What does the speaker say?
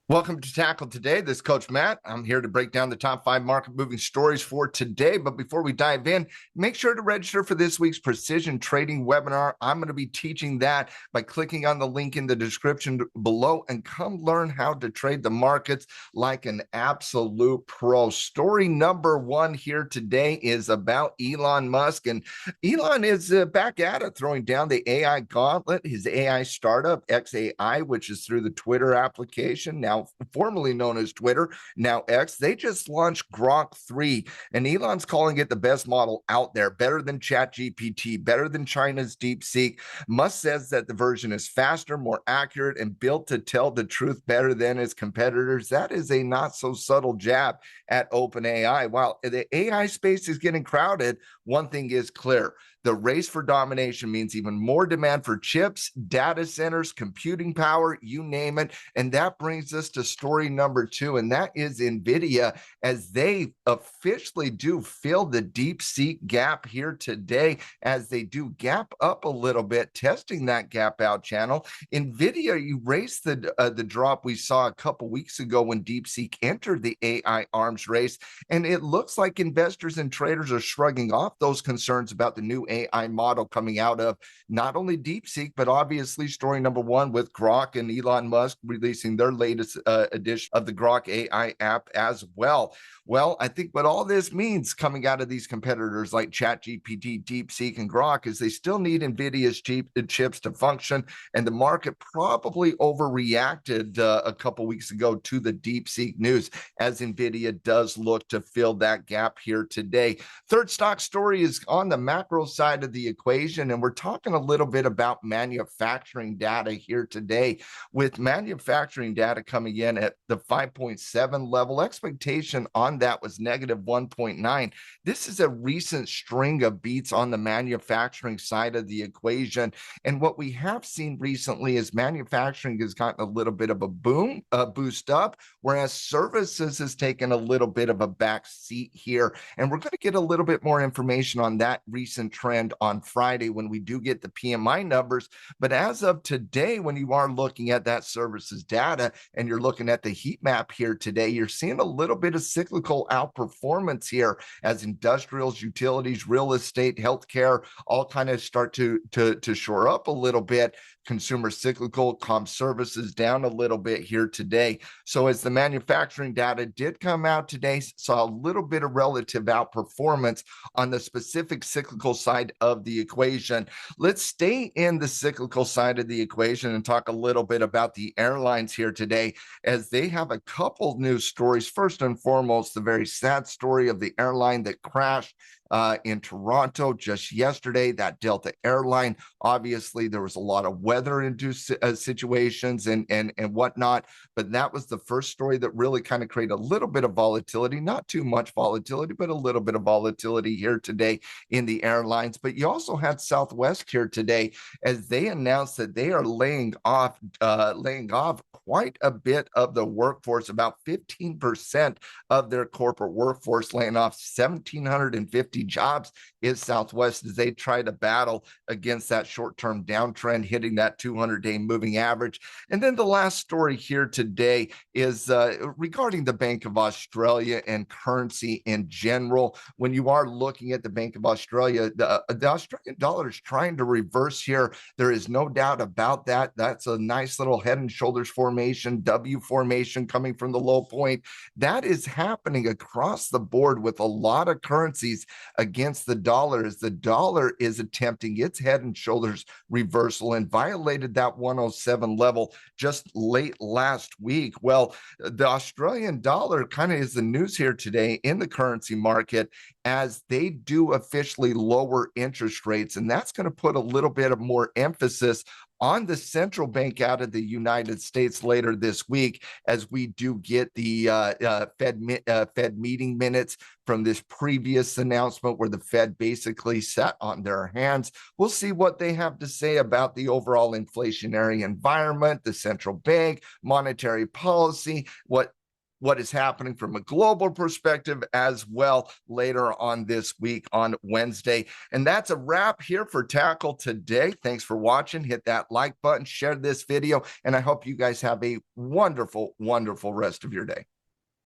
Welcome to Tackle Today. This is Coach Matt. I'm here to break down the top 5 market moving stories for today. But before we dive in, make sure to register for this week's precision trading webinar. I'm going to be teaching that by clicking on the link in the description below and come learn how to trade the markets like an absolute pro. Story number 1 here today is about Elon Musk. And Elon is back at it, throwing down the AI gauntlet. His AI startup, XAI, which is through the Twitter application, now formerly known as Twitter, now X, they just launched Grok 3, and Elon's calling it the best model out there, better than ChatGPT, better than China's DeepSeek. Musk says that the version is faster, more accurate, and built to tell the truth better than its competitors. That is a not so subtle jab at OpenAI. While the AI space is getting crowded, one thing is clear. The race for domination means even more demand for chips, data centers, computing power, you name it. And that brings us to story number 2, and that is Nvidia, as they officially do fill the DeepSeek gap here today, as they do gap up a little bit, testing that gap out channel. Nvidia erased the drop we saw a couple weeks ago when DeepSeek entered the AI arms race, and it looks like investors and traders are shrugging off those concerns about the new AI model coming out of not only DeepSeek, but obviously story number 1 with Grok and Elon Musk releasing their latest edition of the Grok AI app as well. Well, I think what all this means coming out of these competitors like ChatGPT, DeepSeek, and Grok is they still need NVIDIA's chips to function, and the market probably overreacted a couple weeks ago to the DeepSeek news, as NVIDIA does look to fill that gap here today. Third stock story is on the macro side of the equation, and we're talking a little bit about manufacturing data here today, with manufacturing data coming in at the 5.7 level. Expectation on that was negative 1.9. This is a recent string of beats on the manufacturing side of the equation, and what we have seen recently is manufacturing has gotten a little bit of a boost up, whereas services has taken a little bit of a back seat here. And we're going to get a little bit more information on that recent trend on Friday when we do get the PMI numbers. But as of today, when you are looking at that services data and you're looking at the heat map here today, you're seeing a little bit of cyclical outperformance here as industrials, utilities, real estate, healthcare all kind of start to shore up a little bit. Consumer cyclical, comm services down a little bit here today. So as the manufacturing data did come out today, saw a little bit of relative outperformance on the specific cyclical side of the equation. Let's stay in the cyclical side of the equation and talk a little bit about the airlines here today, as they have a couple news stories. First and foremost, the very sad story of the airline that crashed in Toronto just yesterday, that Delta airline. Obviously, there was a lot of weather-induced situations and whatnot, but that was the first story that really kind of created a little bit of volatility, not too much volatility, but a little bit of volatility here today in the airlines. But you also had Southwest here today, as they announced that they are laying off quite a bit of the workforce, about 15% of their corporate workforce, laying off 1,750 jobs is Southwest, as they try to battle against that short-term downtrend, hitting that 200-day moving average. And then the last story here today is regarding the Bank of Australia and currency in general. When you are looking at the Bank of Australia, the Australian dollar is trying to reverse here. There is no doubt about that. That's a nice little head and shoulders formation, W formation coming from the low point. That is happening across the board with a lot of currencies against the dollar, as the dollar is attempting its head and shoulders reversal and violated that 107 level just late last week. Well, the Australian dollar kind of is the news here today in the currency market, as they do officially lower interest rates, and that's going to put a little bit of more emphasis on the central bank out of the United States later this week, as we do get the Fed meeting minutes from this previous announcement where the Fed basically sat on their hands. We'll see what they have to say about the overall inflationary environment, the central bank, monetary policy, what what is happening from a global perspective as well later on this week on Wednesday. And that's a wrap here for Tackle Today. Thanks for watching. Hit that like button, share this video, and I hope you guys have a wonderful, wonderful rest of your day.